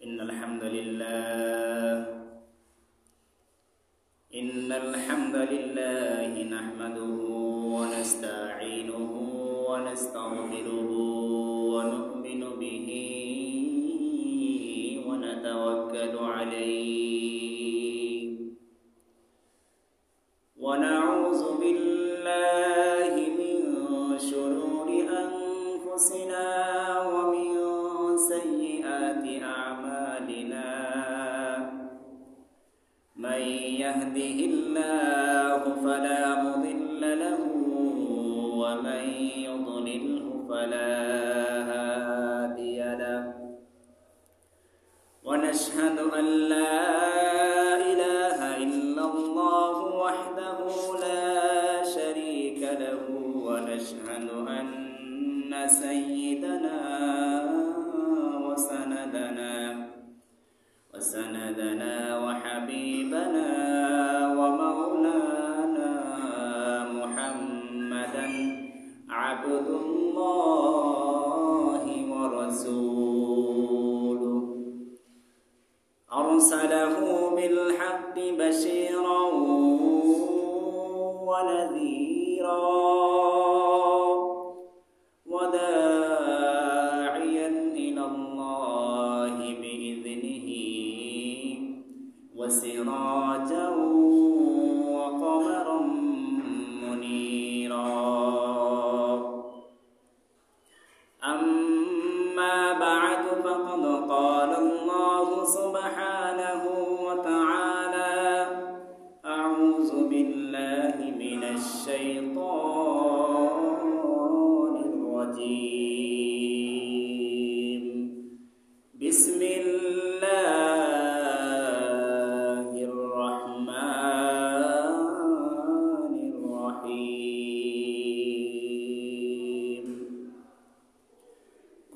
إن الحمد لله نحمده ونستعينه ونستغفره ونؤمن به ونتوكل عليه ونعوذ بالله من شرور أنفسنا ومن سيئات أعمالنا من يهده الله فلا مضل له ومن يضلله فلا هادي له ونشهد أن لا إله إلا الله وحده لا شريك له ونشهد أن سيدنا وسندنا وحبيبنا ومولانا محمدا عبد الله ورسوله أرسله بالحق بشيرا ونذيرا وداعيا إلى الله بإذنه وسراجا وقمرا منيرا أما بعد فقد قال الله سبحانه وتعالى أعوذ بالله من الشيطان الرجيم بسم الله الرحمن الرحيم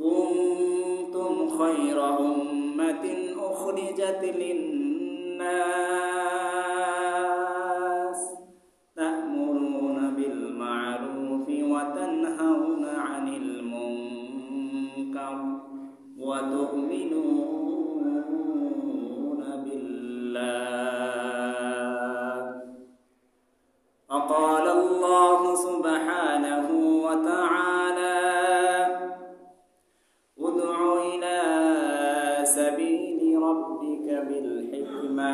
كنتم خير أمة أخرجت للناس تأمرون بالمعروف وتنهون عن المنكر وتؤمنون بالله وقال الله سبحانه وتعالى ادع إلى سبيل ربك بالحكمة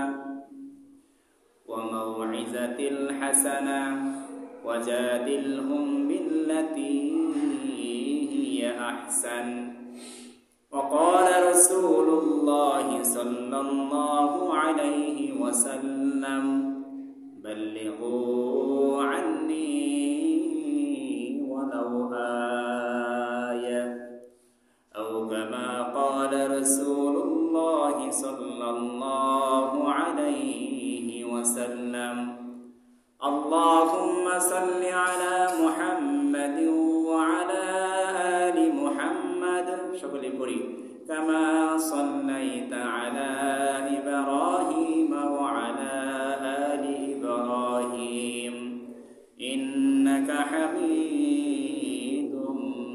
وموعظة الحسنة وجادلهم بالتي هي أحسن وقال رسول الله صلى الله عليه وسلم بلغوا عني ولو آية أو كما قال رسول الله صلى الله عليه وسلم اللهم صل على محمد وعلى آل محمد شكرا لك كما صليت على إبراهيم وعلى آل إبراهيم إنك حميد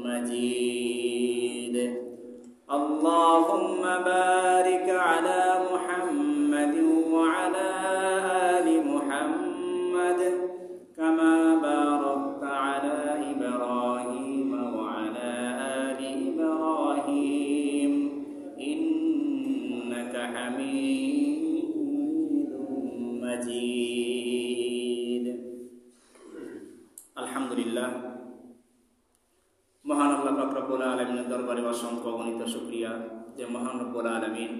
مجيد اللهم بارك على محمد وعلى آل محمد كما باركت على إبراهيم وعلى آل إبراهيم إنك حميد مجيد الحمد لله মহান আল্লাহ পাক রব্বুল আলামিনের দরবারে অসংখ্য অগণিত শুকরিয়া যে মহান রব্বুল আলামিন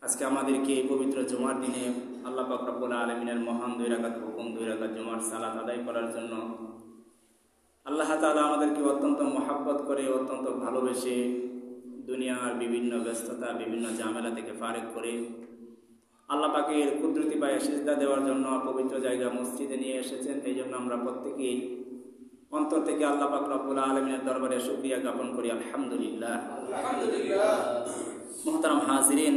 আজকে আমাদেরকে এই পবিত্র জুমার দিনে আল্লাহ পাক রব্বুল আলামিনের মহান 2 রাকাত হুকুম 2 রাকাত জুমার সালাত আদায় করার জন্য আল্লাহ তাআলা আমাদেরকে অত্যন্ত মহব্বত করে অত্যন্ত ভালোবেসে দুনিয়ার বিভিন্ন ব্যস্ততা বিভিন্ন ঝামেলা থেকে ফারেক করে আল্লাহ পাকের কুদরতি পায়ে সিজদা দেওয়ার জন্য পবিত্র জায়গা মসজিদে নিয়ে এসেছেন। এই জন্য আমরা প্রত্যেকেই অন্তর থেকে আল্লাহ পাক রব্বুল আলামিনের দরবারে শুকরিয়া জ্ঞাপন করি আলহামদুলিল্লাহ। মুহতারাম হাজিরিন,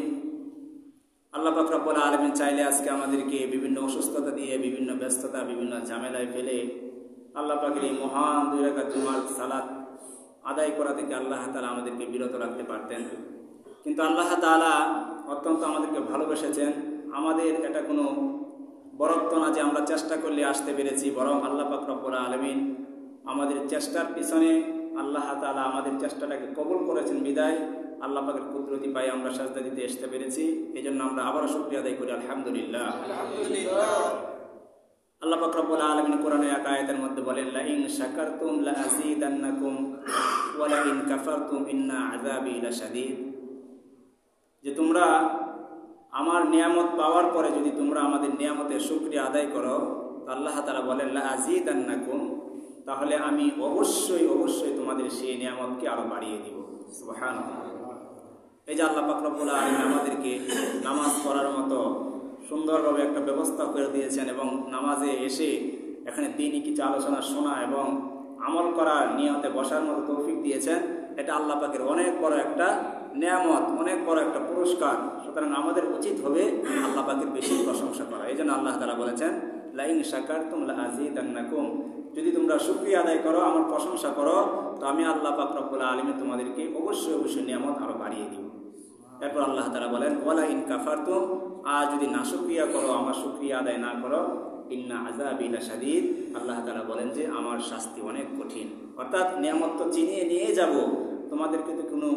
আল্লাহ পাক রব্বুল আলামিন চাইলে আজকে আমাদেরকে বিভিন্ন অসুস্থতা দিয়ে বিভিন্ন ব্যস্ততা বিভিন্ন ঝামেলায় ফেলে আল্লাহ পাকের এই মহান 2 রাকাত জুমার সালাত আদায় করা থেকে আল্লাহ তাআলা আমাদেরকে বিরত রাখতে পারতেন, কিন্তু আল্লাহ তাআলা অত্যন্ত আমাদেরকে ভালোবেসেছেন। আমাদের এটা কোনো বরত্ব না যে আমরা চেষ্টা করলে আসতে পেরেছি, বরং আল্লাহ পাক রব্বুল আলামিন আমাদের চেষ্টার পিছনে আল্লাহ তাআলা আমাদের চেষ্টাটাকে কবুল করেছেন বিদায় আল্লাহ পাকের কুদরতি পায়ে আমরা সাজদা দিতে আসতে পেরেছি। এই জন্য আমরা আবারও শুকরিয়া আদায় করি, আলহামদুলিল্লাহ। আল্লাহ পাক রব্বুল আলামিন কোরআনের এক আয়াতের মধ্যে বলেন, লা ইন শাকারতুম লা আযীদান্নাকুম ওয়া লা ইন কাফারতুম ইন্না আযাবি লাশাদীদ। যে তোমরা আমার নিয়ামত পাওয়ার পরে যদি তোমরা আমাদের নিয়ামতের শুকরিয়া আদায় করো, আল্লাহ তাআলা বলেন লা আযীদান্নাকুম, তাহলে আমি অবশ্যই অবশ্যই তোমাদের সেই নিয়ামতকে আরো বাড়িয়ে দিব। সুবহানাল্লাহ। এই যে আল্লাহ পাক রব্বুল আলামিন আমাদেরকে নামাজ পড়ার মতো সুন্দরভাবে একটা ব্যবস্থা করে দিয়েছেন এবং নামাজে এসে এখানে দ্বীনি কিছু আলোচনা শোনা এবং আমল করার নিয়তে বসার মতো তৌফিক দিয়েছেন, এটা আল্লাহ পাকের অনেক বড় একটা নিয়ামত, অনেক বড় একটা পুরস্কার। সুতরাং আমাদের উচিত হবে আল্লাহ পাকের বেশি প্রশংসা করা। এই জন্য আল্লাহ তাআলা বলেছেন, লা ইন শাকারতুম লা আযীদান্নাকুম, যদি তোমরা শুকরিয়া আদায় করো, আমার প্রশংসা করো, তো আমি আল্লাহ পাক রব্বুল আলামিন তোমাদেরকে অবশ্যই অবশ্যই নিয়ামত আরো বাড়িয়ে দিব। এরপর আল্লাহ তাআলা বলেন, ওয়ালা ইন কাফারতুম, আর যদি না শুকরিয়া করো, আমার শুকরিয়া আদায় না করো, ইন্না আযাবি লাশাদীদ, আল্লাহ তাআলা বলেন যে আমার শাস্তি অনেক কঠিন। অর্থাৎ নিয়ামত তো চিনিয়ে নিয়ে যাব, তোমাদেরকে তো কোনো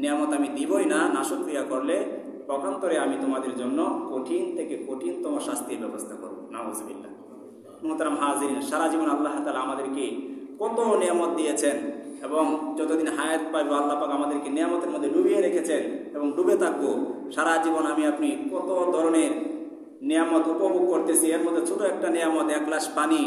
নিয়ামত আমি দিবই না, না শুকরিয়া করলে পক্ষান্তরে আমি তোমাদের জন্য কঠিন থেকে কঠিনতম শাস্তির ব্যবস্থা করব। নাউযুবিল্লাহ। মুহতারাম হাজিরিন, সারা জীবন আল্লাহ তাআলা আমাদেরকে কত নিয়ামত দিয়েছেন এবং যতদিন হায়াত পাইব আল্লাহ পাক আমাদেরকে নিয়ামতের মধ্যে ডুবিয়ে রেখেছেন এবং ডুবে থাকবো। সারা জীবন আমি আপনি কত ধরনের নিয়ামত উপভোগ করতেছি। এর মধ্যে ছোট একটা নিয়ামত, এক গ্লাস পানি,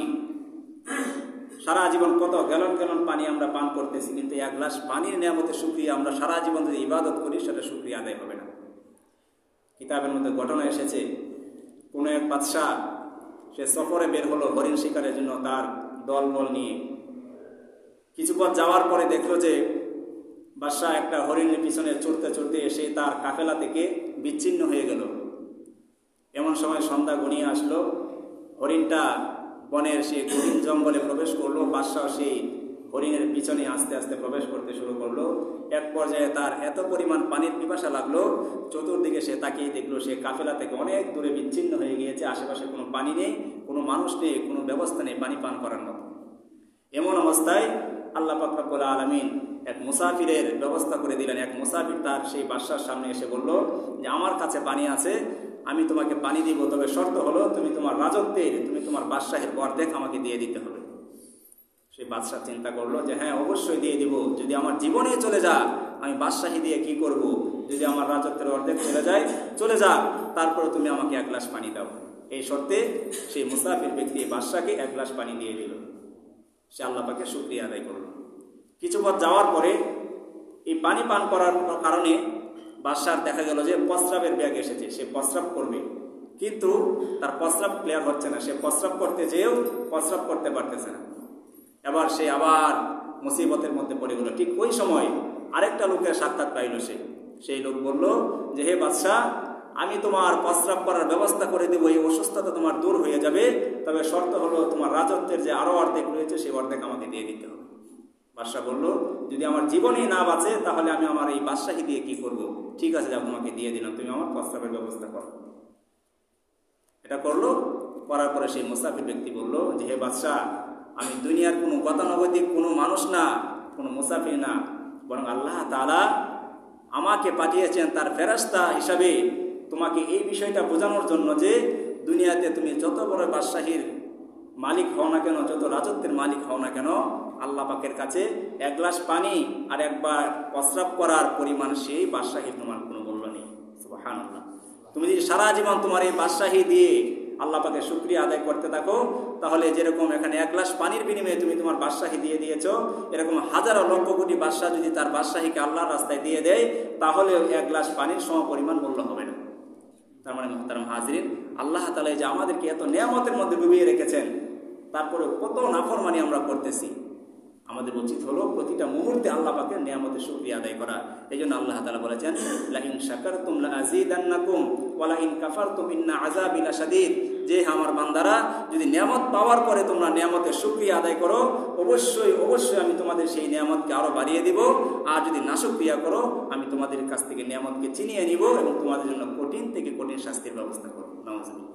সারা জীবন কত গ্যালন গ্যালন পানি আমরা পান করতেছি, কিন্তু এক গ্লাস পানির নিয়ামতের শুকরিয়া আমরা সারা জীবন যদি ইবাদত করি সেটা শুকরিয়া আদায় হবে না। কিতাবের মধ্যে ঘটনা এসেছে, কোনো এক বাদশাহ সে সফরে বের হলো হরিণ শিকারের জন্য তার দলবল নিয়ে। কিছু পথ যাওয়ার পরে দেখলো যে বাদশাহ একটা হরিণের পিছনে চড়তে চড়তে এসে তার কাফেলা থেকে বিচ্ছিন্ন হয়ে গেল। এমন সময় সন্ধ্যা ঘনিয়ে আসলো, হরিণটা বনের সে গভীর জঙ্গলে প্রবেশ করলো। বাদশাহ সেই হরিণের পিছনে আস্তে আস্তে প্রবেশ করতে শুরু করলো। এক পর্যায়ে তার এত পরিমাণ পানির পিপাসা লাগলো, চতুর্দিকে সে তাকিয়ে দেখলো সে কাফেলা থেকে অনেক দূরে বিচ্ছিন্ন হয়ে গিয়েছে, আশেপাশে কোনো পানি নেই, কোনো মানুষ নেই, কোনো ব্যবস্থা নেই পানি পান করার মতো। এমন অবস্থায় আল্লাহ পাক রব্বুল আলামিন এক মুসাফিরের ব্যবস্থা করে দিলেন। এক মুসাফির তার সেই বাদশার সামনে এসে বলল যে আমার কাছে পানি আছে, আমি তোমাকে পানি দিব, তবে শর্ত হলো তুমি তোমার রাজত্বের, তুমি তোমার বাদশাহের অর্ধেক আমাকে দিয়ে দিতে হবে। সেই বাদশাহ চিন্তা করলো যে হ্যাঁ অবশ্যই দিয়ে দিব, যদি আমার জীবনে চলে যা আমি বাদশাহী দিয়ে কি করব, যদি আমার রাজত্বের অর্ধেক চলে যা, তারপরে তুমি আমাকে এক গ্লাস পানি দাও। এই শর্তে সেই মুসাফির ব্যক্তি বাদশাকে এক গ্লাস পানি দিয়ে দিল। সে আল্লাহ পাকে শুকরিয়া আদায় করল। কিছু পথ যাওয়ার পরে এই পানি পান করার কারণে বাদশার দেখা গেল যে প্রস্রাবের ব্যাগ এসেছে, সে প্রস্রাব করবে, কিন্তু তার প্রস্রাব ক্লিয়ার হচ্ছে না। সে প্রস্রাব করতে যেয়েও প্রস্রাব করতে পারতেছে না। এবার সে আবার মুসিবতের মধ্যে পড়ে গেল। ঠিক ওই সময় আরেকটা লোকের সাক্ষাৎ পাইল। সেই লোক বলল যে হে বাদশাহ, আমি তোমার প্রস্রাব করার ব্যবস্থা করে দেবো, এই অসুস্থতা তোমার দূর হয়ে যাবে, তবে শর্ত হলো তোমার রাজত্বের যে আরো অর্ধেক রয়েছে সেই অর্ধেক আমাকে দিয়ে দিতে হবে। বাদশাহ বলল যদি আমার জীবনেই না বাঁচে তাহলে আমি আমার এই বাদশাহী দিয়ে কি করব? ঠিক আছে, যা তোমাকে দিয়ে দিলাম, তুমি আমার প্রস্রাবের ব্যবস্থা করো। এটা করলো। করার পরে সেই মুসাফির ব্যক্তি বলল যে হে বাদশাহ, আমি দুনিয়ার কোনো গতানুগতিক কোনো মানুষ না, কোনো মুসাফির না, বরং আল্লাহ তাআলা আমাকে পাঠিয়েছেন তার ফেরেশতা হিসাবে তোমাকে এই বিষয়টা বোঝানোর জন্য যে দুনিয়াতে তুমি যত বড় বাদশাহীর মালিক হও না কেন, যত রাজত্বের মালিক হও না কেন, আল্লাহ পাকের কাছে এক গ্লাস পানি আর একবার প্রস্রাব করার পরিমাণ সেই বাদশাহীর তোমার কোনো মূল্য নেই। সুবহানাল্লাহ। তুমি যদি সারা জীবন তোমার এই বাদশাহী দিয়ে আল্লাহ পাকে শুকরিয়া আদায় করতে থাকো, তাহলে যেরকম এখানে এক গ্লাস পানির বিনিময়ে তুমি তোমার বাদশাহী দিয়ে দিয়েছ, এরকম হাজারো লক্ষ কোটি বাদশাহ যদি তার বাদশাহীকে আল্লাহর রাস্তায় দিয়ে দেয়, তাহলে এক গ্লাস পানির সমপরিমাণ মূল্য হবে না। তার মানে মুহতারাম হাজিরিন, আল্লাহ তাআলা যে আমাদেরকে এত নিয়ামতের মধ্যে ডুবিয়ে রেখেছেন, তারপরে কত নাফরমানি আমরা করতেছি। আমাদের উচিত হলো প্রতিটা মুহূর্তে আল্লাহ পাকের নিয়ামতের শুকরিয়া আদায় করা। এই জন্য আল্লাহ তাআলা বলেছেন লা ইন শাকারতুম লা আযীদান্নাকুম ওয়া লা ইন কাফারতুম ইন্না আযাবি লাশাদীদ। যে আমার বান্দারা যদি নিয়ামত পাওয়ার পরে তোমরা নিয়ামতের শুকরিয়া আদায় করো, অবশ্যই অবশ্যই আমি তোমাদের সেই নিয়ামতকে আরো বাড়িয়ে দিব। আর যদি নাশুকরিয়া করো, আমি তোমাদের কাছ থেকে নিয়ামতকে ছিনিয়ে নিব এবং তোমাদের জন্য কঠিন থেকে কঠিন শাস্তির ব্যবস্থা করবো। নাউজুবিল্লাহ।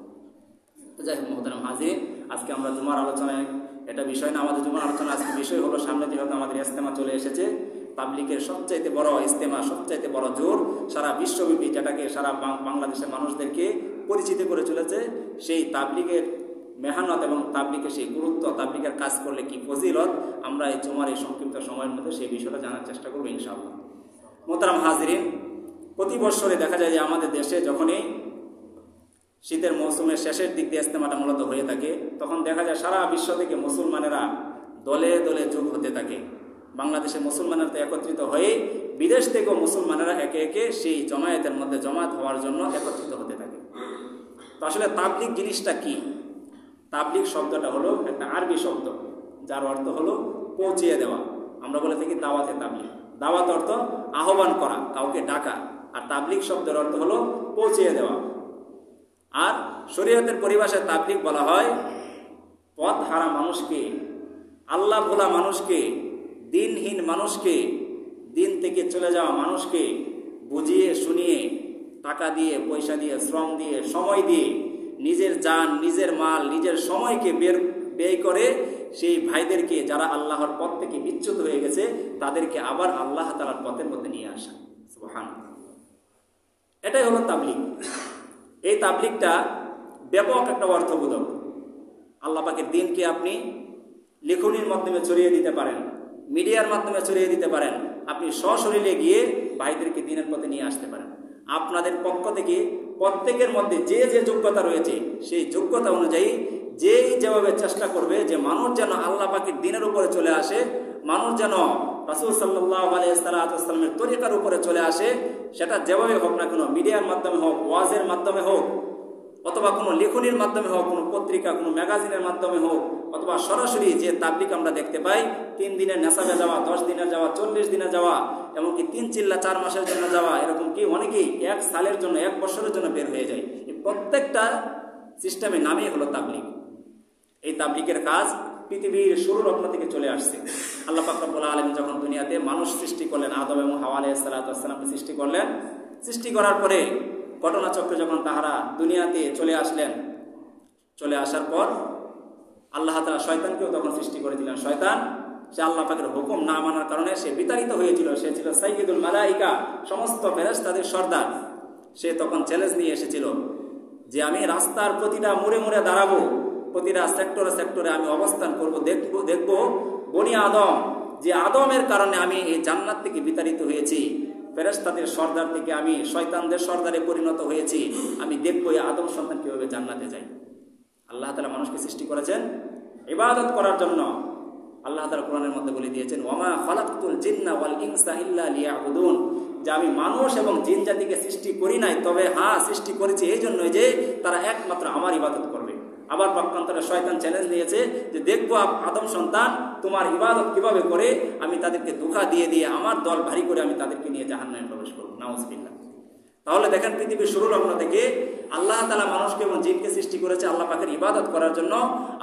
তো যাই হোক মুহতারাম হাজির, আজকে আমরা জুমার আলোচনায় এটা বিষয় না, আমাদের জুমার আলোচনা আজকে বিষয় হলো সামনে যেহেতু আমাদের ইজতেমা চলে এসেছে, তাবলিগের সবচাইতে বড় ইজতেমা, সবচাইতে বড় জোর সারা বিশ্বব্যাপী, যেটাকে সারা বাংলাদেশের মানুষদেরকে পরিচিত করে চলেছে, সেই তাবলিগের মেহনত এবং তাবলিগের সেই গুরুত্ব, তাবলিগের কাজ করলে কি ফজিলত, আমরা এই জুমার এই সংক্ষিপ্ত সময়ের মধ্যে সেই বিষয়টা জানার চেষ্টা করবো ইনশাআল্লাহ। মুহতারাম হাজিরিন, প্রতি বছরে দেখা যায় যে আমাদের দেশে যখনই শীতের মৌসুমের শেষের দিক দিয়ে ইজতেমাটা মূলত হয়ে থাকে, তখন দেখা যায় সারা বিশ্ব থেকে মুসলমানেরা দলে দলে যোগ হতে থাকে। বাংলাদেশের মুসলমানেরা তো একত্রিত হয়ে বিদেশ থেকেও মুসলমানেরা একে একে সেই জমায়েতের মধ্যে জমায়েত হওয়ার জন্য একত্রিত হতে থাকে। তো আসলে তাবলিগ জিনিসটা কি? তাবলিগ শব্দটা হলো একটা আরবি শব্দ, যার অর্থ হলো পৌঁছিয়ে দেওয়া। আমরা বলে থাকি দাওয়াতে তাবলিগ। দাওয়াত অর্থ আহ্বান করা, কাউকে ডাকা, আর তাবলিগ শব্দের অর্থ হলো পৌঁছিয়ে দেওয়া। আর শরীয়তের পরিভাষায় তাবলিগ বলা হয় পথ হারা মানুষকে, আল্লাহ ভোলা মানুষকে, দিনহীন মানুষকে, দিন থেকে চলে যাওয়া মানুষকে বুঝিয়ে শুনিয়ে, টাকা দিয়ে, পয়সা দিয়ে, শ্রম দিয়ে, সময় দিয়ে, নিজের জান, নিজের মাল, নিজের সময়কে ব্যয় করে সেই ভাইদেরকে যারা আল্লাহর পথ থেকে বিচ্যুত হয়ে গেছে, তাদেরকে আবার আল্লাহ তাআলার পথের মধ্যে নিয়ে আসা। সুবহানাল্লাহ। এটাই হলো তাবলিগ। এই তাবলিগটা ব্যাপক একটা অর্থবোধক। আল্লাহ পাকের দিনকে আপনি লেখনির মাধ্যমে ছড়িয়ে দিতে পারেন, মিডিয়ার মাধ্যমে ছড়িয়ে দিতে পারেন, আপনি সশরীরে গিয়ে ভাইদেরকে দিনের পথে নিয়ে আসতে পারেন। আপনাদের পক্ষ থেকে প্রত্যেকের মধ্যে যে যে যোগ্যতা রয়েছে, সেই যোগ্যতা অনুযায়ী যেভাবে চেষ্টা করবে যে মানুষ যেন আল্লাহ পাকের দিনের উপরে চলে আসে, মানুষ যেন রাসূল সাল্লাল্লাহু আলাইহি ওয়াসাল্লামের তরিকার উপরে চলে আসে, সেটা যেভাবে হোক না কেন, মিডিয়ার মাধ্যমে হোক, ওয়াজের মাধ্যমে হোক, অথবা কোনো লেখনির মাধ্যমে হোক, কোনো পত্রিকা, কোনো ম্যাগাজিনের মাধ্যমে হোক, অথবা সরাসরি যে তাবলিগ আমরা দেখতে পাই, 3 দিনের নেশাবে যাওয়া, 10 দিনের যাওয়া, 40 দিনে যাওয়া, এমনকি 3 চিল্লা 4 মাসের জন্য যাওয়া, এরকম কি অনেকেই 1 সালের জন্য, 1 বছরের জন্য বের হয়ে যায়। এই প্রত্যেকটা সিস্টেমের নামই হলো তাবলিগ। এই তাবলিগের কাজ পৃথিবীর শুরু লগ্ন থেকে চলে আসছে। আল্লাহ পাক রব্বুল আলামিন যখন দুনিয়াতে মানুষ সৃষ্টি করলেন, আদম এবং হাওয়া আলাইহিস সালাতু ওয়াস সালামকে সৃষ্টি করলেন, সৃষ্টি করার পরে ঘটনাচক্রে যখন তাহারা দুনিয়াতে চলে আসলেন, চলে আসার পর আল্লাহ তাআলা শয়তানকেও তখন সৃষ্টি করেছিলেন। শয়তান সে আল্লাহ পাকের হুকুম না মানার কারণে সে বিতাড়িত হয়েছিল। সে ছিল সাইয়্যিদুল মালাইকা, সমস্ত ফেরেশতাদের সর্দার। সে তখন চ্যালেঞ্জ নিয়ে এসেছিল যে আমি রাস্তার প্রতিটা মোড়ে মোড়ে দাঁড়াবো, প্রতিটা সেক্টরে সেক্টরে আমি অবস্থান করব, দেখব বনি আদম, যে আদমের কারণে আমি এই জান্নাত থেকে বিতাড়িত হয়েছি, ফেরেশতাদের সর্দার থেকে আমি শয়তানদের সর্দারে পরিণত হয়েছি, আমি দেখব এই আদম সন্তান কিভাবে জান্নাতে যায়। আল্লাহ তাআলা মানুষকে সৃষ্টি করেছেন ইবাদত করার জন্য। আল্লাহ তাআলা কোরআনের মধ্যে বলে দিয়েছেন, ওয়ামা খালাকতুল জিন্না ওয়াল ইনসা ইল্লা লিয়াবুদুন, যে আমি মানুষ এবং জিন জাতিকে সৃষ্টি করি নাই, তবে হ্যাঁ সৃষ্টি করেছি এই জন্যই যে তারা একমাত্র আমার ইবাদত করবে। আবার পক্ষান্তরে শয়তান চ্যালেঞ্জ দিয়েছে যে দেখবো আদম সন্তান তোমার ইবাদত কিভাবে করে, আমি তাদেরকে ধোঁকা দিয়ে দিয়ে আমার দল ভারী করে আমি তাদেরকে নিয়ে জাহান্নামে প্রবেশ করবো। নাউজুবিল্লাহ। তাহলে দেখেন পৃথিবীর শুরু লগ্ন থেকে আল্লাহ তাআলা মানুষকে এবং জিনকে সৃষ্টি করেছে আল্লাহ পাকের ইবাদত করার জন্য।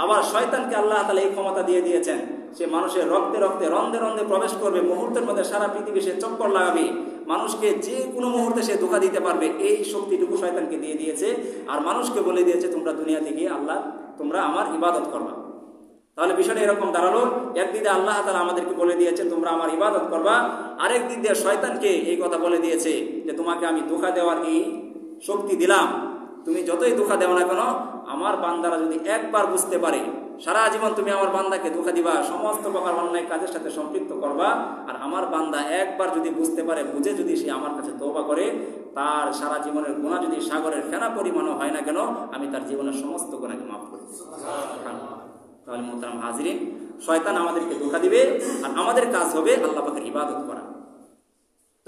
আবার শয়তানকে আল্লাহ তাআলা এই ক্ষমতা দিয়ে দিয়েছেন, সে মানুষের রক্তে রক্তে, রন্ধে রন্ধে প্রবেশ করবে, মুহূর্তের মধ্যে সারা পৃথিবী সে চক্কর লাগাবে, মানুষকে যে কোনো মুহূর্তে সে ধোঁকা দিতে পারবে। এই শক্তিটুকু শয়তানকে দিয়ে দিয়েছে। আর মানুষকে বলে দিয়েছে তোমরা দুনিয়াতে গিয়ে আল্লাহ তোমরা আমার ইবাদত করবা। তাহলে বিষয়টা এরকম দাঁড়ালো, একদিক দিয়ে আল্লাহ তাআলা আমাদেরকে বলে দিয়েছেন তোমরা আমার ইবাদত করবা, আরেক দিক দিয়ে শয়তানকে এই কথা বলে দিয়েছে যে তোমাকে আমি ধোঁকা দেওয়ার এই শক্তি দিলাম, তুমি যতই ধোঁকা দেও না কেন, আমার বান্দারা যদি একবার বুঝতে পারে, সারা জীবন তুমি আমার বান্দাকে ধোঁকা দিবা, সমস্ত প্রকার অন্যায় কাজের সাথে সম্পৃক্ত করবা, আর আমার বান্দা একবার যদি বুঝতে পারে, বুঝে যদি সে আমার কাছে তওবা করে, তার সারা জীবনের গুনাহ যদি সাগরের ফেনা পরিমাণও হয় না কেন, আমি তার জীবনের সমস্ত গুনাহকে মাফ করি। তাহলে মুহতারাম হাজিরিন, শয়তান আমাদেরকে ধোঁকা দিবে আর আমাদের কাজ হবে আল্লাহ পাকের ইবাদত করা।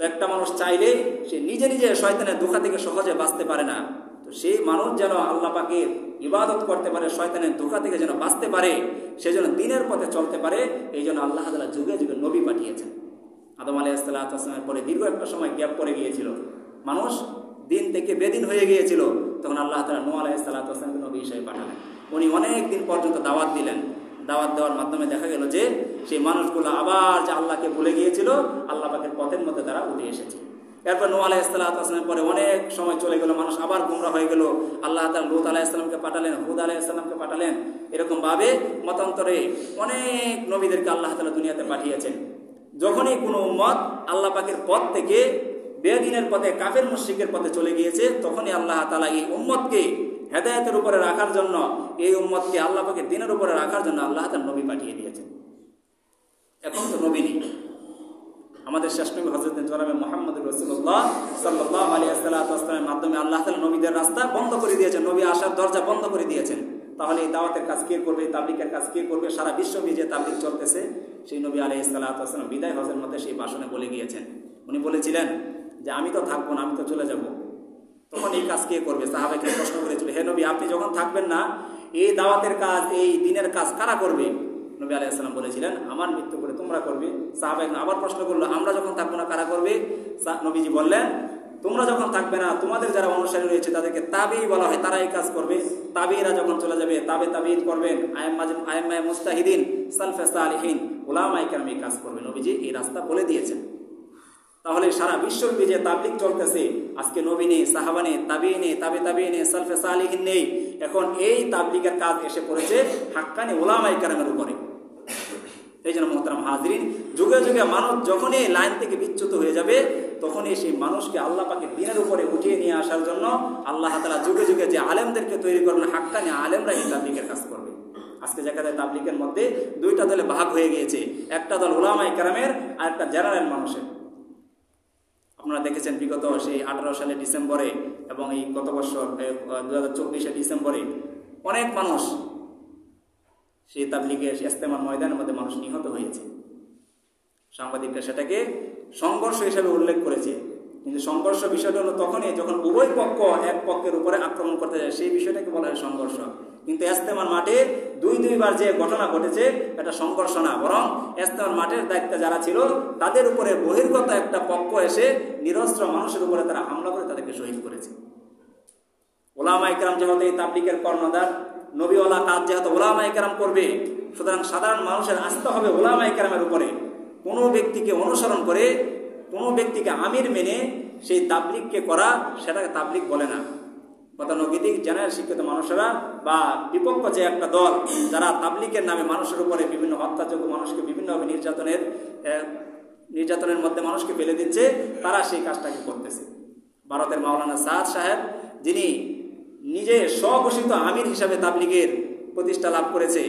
তো একটা মানুষ চাইলে সে নিজে নিজে শয়তানের ধোঁকা থেকে সহজে বাঁচতে পারে না। তো সেই মানুষ যেন আল্লাহ পাকের ইবাদত করতে পারে, শয়তানের ধোঁকা থেকে যেন বাঁচতে পারে, সেজন্য দিনের পথে চলতে পারে, এই জন্য আল্লাহ তাআলা যুগে যুগে নবী পাঠিয়েছেন। আদম আলাইহিস সালামের পরে দীর্ঘ একটা সময় গ্যাপ পড়ে গিয়েছিল, মানুষ দিন থেকে বেদিন হয়ে গিয়েছিল, তখন আল্লাহ তাআলা নূহ আলাইহিস সালাতু ওয়াস সালামকে নবী হিসেবে পাঠালেন। উনি অনেক দিন পর্যন্ত দাওয়াত দিলেন। দাওয়াত দেওয়ার মাধ্যমে দেখা গেল যে সেই মানুষগুলো আবার যে আল্লাহকে ভুলে গিয়েছিল, আল্লাহ পাকের পথের মধ্যে তারা উঠে এসেছে। এরপর নূহ আলাইহিস সালাতু ওয়াস সালামের পরে অনেক সময় চলে গেল, মানুষ আবার গোমরা হয়ে গেল। আল্লাহ তাআলা লূত আলাইহিস সালামকে পাঠালেন, হুদ আলাইহিস সালামকে পাঠালেন। এরকম ভাবে মতান্তরে অনেক নবীদেরকে আল্লাহ তাআলা দুনিয়াতে পাঠিয়েছেন। যখনই কোনো উম্মত আল্লাহ পাকের পথ থেকে বেদিনের পথে, কাফের মুশরিকের পথে চলে গিয়েছে, তখনই আল্লাহ তাআলা এই উম্মতকে হেদায়েতের উপরে রাখার জন্য, এই উম্মতকে আল্লাহ পাকের দ্বীনের উপরে রাখার জন্য আল্লাহ তাআলা নবী পাঠিয়ে দিয়েছেন। এখন তো নবী নেই। আমাদের শেষ নবী হযরত জনাবে মুহাম্মদ রাসূলুল্লাহ সাল্লাল্লাহু আলাইহি ওয়াসাল্লামের মাধ্যমে আল্লাহ তাআলা নবীদের রাস্তা বন্ধ করে দিয়েছেন, নবী আসার দরজা বন্ধ করে দিয়েছেন। তাহলে এই দাওয়াতের কাজ কে করবে, তাবলীগের কাজ কে করবে? সারা বিশ্বব্যাপী যে তাবলীগ চলতেছে, সেই নবী আলাইহিস সালাতু ওয়াস সালাম বিদায় হজের মধ্যে সেই ভাষণে বলে গিয়েছেন। উনি বলেছিলেন যে আমি তো থাকবো না, আমি তো চলে যাব। তখন এই কাজ কে করবে? সাহাবাকে প্রশ্ন করেছিল, হে নবী, আপনি যখন থাকবেন না, এই দাওয়াতের কাজ, এই দ্বীনের কাজ কারা করবে? নবী আলাইহিস সালাম বলেছিলেন, আমার মৃত্যু করে তোমরা করবে। সাহাবায়ে আবার প্রশ্ন করলো, আমরা যখন থাকবো না কারা করবে? নবীজি বললেন, তোমরা যখন থাকবে না, তোমাদের যারা অনুসারী রয়েছে তাদেরকে তাবেঈ বলা হয়, তারা এই কাজ করবে। তাবেঈরা যখন চলে যাবে, তাবেঈন করবেন, আইম্মায়ে মুজতাহিদিন, সালফে সালিহিন, উলামায়ে কেরাম এই কাজ করবে। নবীজি এই রাস্তা বলে দিয়েছেন। তাহলে সারা বিশ্বব্যাপী যে তাবলীগ চলতেছে, আজকে নবী নেই, সাহাবা নেই, তাবেঈ নেই, তাবেঈ নেই, সালফে সালিহিন নেই। এখন এই তাবলীগের কাজ এসে পড়েছে হাক্কানি উলামায়ে কেরামের উপরে। এই জন্য মোহতারাম হাজরিন, যুগে যুগে মানুষ যখনই লাইন থেকে বিচ্যুত হয়ে যাবে, তখনই সেই মানুষকে আল্লাহ পাকের দ্বীনের উপরে উঠিয়ে নিয়ে আসার জন্য আল্লাহ তাআলা যুগে যুগে যে আলেমদেরকে তৈরি করবেন, হাক্কানি আলেমরা এই তাবলীগের কাজ করবে। আজকে দেখা যায় তাবলীগের মধ্যে দুইটা দলে ভাগ হয়ে গিয়েছে, একটা দল উলামায়ে কেরামের আর একটা জেনারেল মানুষের। আপনারা দেখেছেন বিগত সেই 18 সালে ডিসেম্বরে এবং এই গত বছর 2024 ডিসেম্বরে অনেক মানুষ সেই তাবলীগের ইজতেমার ময়দানের মধ্যে মানুষ নিহত হয়েছে। সাংবাদিকরা সেটাকে সংঘর্ষ হিসেবে উল্লেখ করেছে, কিন্তু সংঘর্ষ বিষয়টা হলো তখনই যখন উভয় পক্ষ এক পক্ষের উপরে আক্রমণ করতে যায়, সেই বিষয়টাকে বলা হয় সংঘর্ষ। কিন্তু ইজতেমার মাঠে দুইবার যে ঘটনা ঘটেছে, এটা সংঘর্ষ না, বরং ইজতেমার মাঠের দায়িত্বে যারা ছিল তাদের উপরে বহির্গত একটা পক্ষ এসে নিরস্ত্র মানুষের উপরে তারা হামলা করে তাদেরকে শহীদ করেছে। উলামায়ে কেরাম যেহেতু এই তাবলীগের কর্ণধার, নবীওয়ালা কাজ যেহেতু উলামায়ে কেরাম করবে, সুতরাং সাধারণ মানুষের আসতে হবে উলামায়ে কেরামের উপরে। কোনো ব্যক্তিকে অনুসরণ করে, কোনো ব্যক্তিকে আমির মেনে সেই তাবলীগকে করা, সেটাকে তাবলীগ বলে না। গতানুগতিক জেনারেল শিক্ষিত মানুষেরা বা বিপক্ষ যে একটা দল, যারা তাবলীগের নামে মানুষের উপরে বিভিন্ন হত্যাযোগ্য, মানুষকে বিভিন্নভাবে নির্যাতনের মধ্যে মানুষকে ফেলে দিচ্ছে, তারা সেই কাজটাকে করতেছে। ভারতের মাওলানা সাদ সাহেব, যিনি নিজে স্বঘোষিত আমির হিসাবে তাবলীগের প্রতিষ্ঠা লাভ করেছে,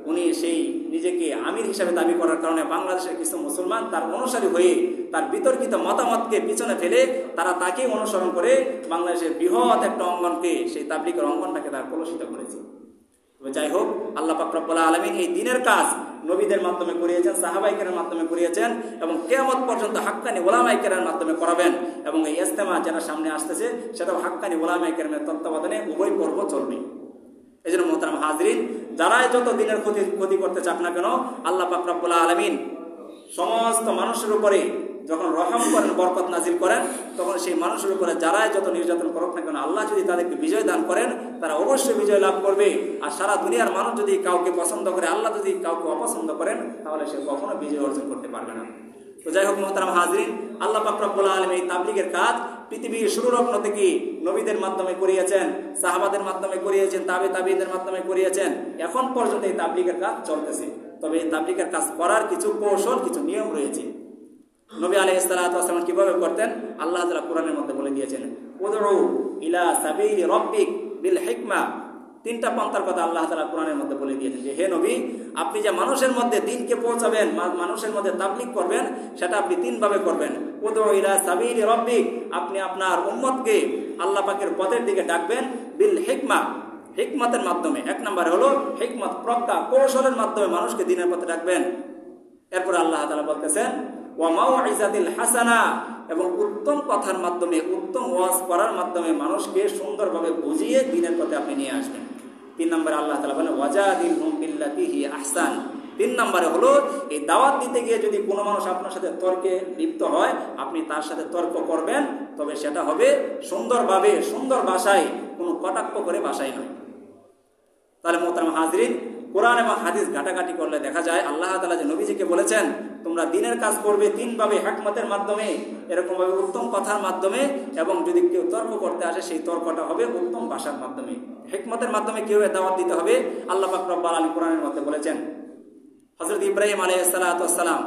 উনি সেই নিজেকে আমির হিসাবে দাবি করার কারণে বাংলাদেশের কিছু মুসলমান তার অনুসারী হয়ে তার বিতর্কিত মতামতকে পিছনে ফেলে তারা তাকে অনুসরণ করে বাংলাদেশের বৃহৎ একটা অঙ্গনকে, সেই তাবলীগের অঙ্গনটাকে তারা কলুষিত করেছে। তবে যাই হোক, আল্লাহ পাক রব্বুল আলামিন এই দ্বীনের কাজ নবীদের মাধ্যমে করিয়েছেন, সাহাবায়ে কেরামের মাধ্যমে করিয়েছেন এবং কিয়ামত পর্যন্ত হাক্কানি উলামায়ে কেরামের মাধ্যমে করাবেন। এবং এই ইজতেমা যেটা সামনে আসতেছে, সেটাও হাক্কানি উলামায়ে কেরামের তত্ত্বাবধানে উভয় পর্ব চলবে। এই জন্য মোহতারাম হাজরিন, যারাই যত দিনের ক্ষতি করতে চাক না কেন, আল্লাহ পাক রব্বুল আলামিন সমস্ত মানুষের উপরে যখন রহম করেন, বরকত নাজিল করেন, তখন সেই মানুষের উপরে যারাই যত নির্যাতন করুক না কেন, আল্লাহ যদি তাদেরকে বিজয় দান করেন, তারা অবশ্যই বিজয় লাভ করবে। আর সারা দুনিয়ার মানুষ যদি কাউকে পছন্দ করে, আল্লাহ যদি কাউকে অপছন্দ করেন, তাহলে সে কখনো বিজয় অর্জন করতে পারবে না। তো যাই হোক মোহতারাম হাজরিন, আল্লাহ পাক রব্বুল আলামিন এই তাবলীগের কাজ পৃথিবীর শুরুলগ্ন থেকে নবীদের মাধ্যমে করিয়েছেন, সাহাবাদের মাধ্যমে করিয়েছেন, তাবেঈদের মাধ্যমে করিয়েছেন, এখন পর্যন্ত এই তাবলীগের কাজ চলতেছে। তবে এই তাবলীগের কাজ করার কিছু কৌশল, কিছু নিয়ম রয়েছে। নবী আলাইহিস সালাতু ওয়াস সালাম কিভাবে করতেন, আল্লাহ তাআলা কোরআনের মধ্যে বলে দিয়েছেন, উদউ ইলা সাবিলি রাব্বিক বিল হিকমা। তিনটা পন্থার কথা আল্লাহ তাআলা কোরআনের মধ্যে বলে দিয়েছেন যে হে নবী, আপনি যে মানুষের মধ্যে দ্বীনকে পৌঁছাবেন, মানুষের মধ্যে তাবলীগ করবেন, সেটা আপনি তিনভাবে করবেন। উদউ ইলা সাবিলি রাব্বিক, আপনি আপনার উম্মতকে আল্লাহ পাকের পথের দিকে ডাকবেন, বিল হিকমা, হিকমতের মাধ্যমে। এক নম্বরে হলো হিকমত, প্রজ্ঞা, কৌশলের মাধ্যমে মানুষকে দ্বীনের পথে ডাকবেন। এরপর আল্লাহ তাআলা বলতেছেন ওয়া মাউইজাতিল হাসানা, এবং উত্তম কথার মাধ্যমে, উত্তম ওয়াজ করার মাধ্যমে মানুষকে সুন্দরভাবে বুঝিয়ে দ্বীনের পথে আপনি নিয়ে আসবেন। 3 নম্বরে আল্লাহ তাআলা বলেন ওয়াজাদিলহুম বিল্লাতি হিয়া আহসান, 3 নম্বরে হলো এই দাওয়াত দিতে গিয়ে যদি কোনো মানুষ আপনার সাথে তর্কে লিপ্ত হয়, আপনি তার সাথে তর্ক করবেন, তবে সেটা হবে সুন্দরভাবে, সুন্দর ভাষায়, কোনো কটাক্ষ করে ভাষায় নয়। তাহলে মোহতারাম হাজরিন, কোরআন এবং হাদিস ঘাটাঘাটি করলে দেখা যায় আল্লাহ তাআলা যে নবীজিকে বলেছেন তোমরা দ্বীনের কাজ করবে 3 ভাবে, হিকমতের মাধ্যমে, এরকমভাবে উত্তম কথার মাধ্যমে, এবং যদি কেউ তর্ক করতে আসে সেই তর্কটা হবে উত্তম ভাষার মাধ্যমে। হিকমতের মাধ্যমে কিভাবে দাওয়াত দিতে হবে আল্লাহ পাক রব্বুল আলামিন কোরআনের মধ্যে বলেছেন। হযরত ইব্রাহিম আলাইহিস সালাম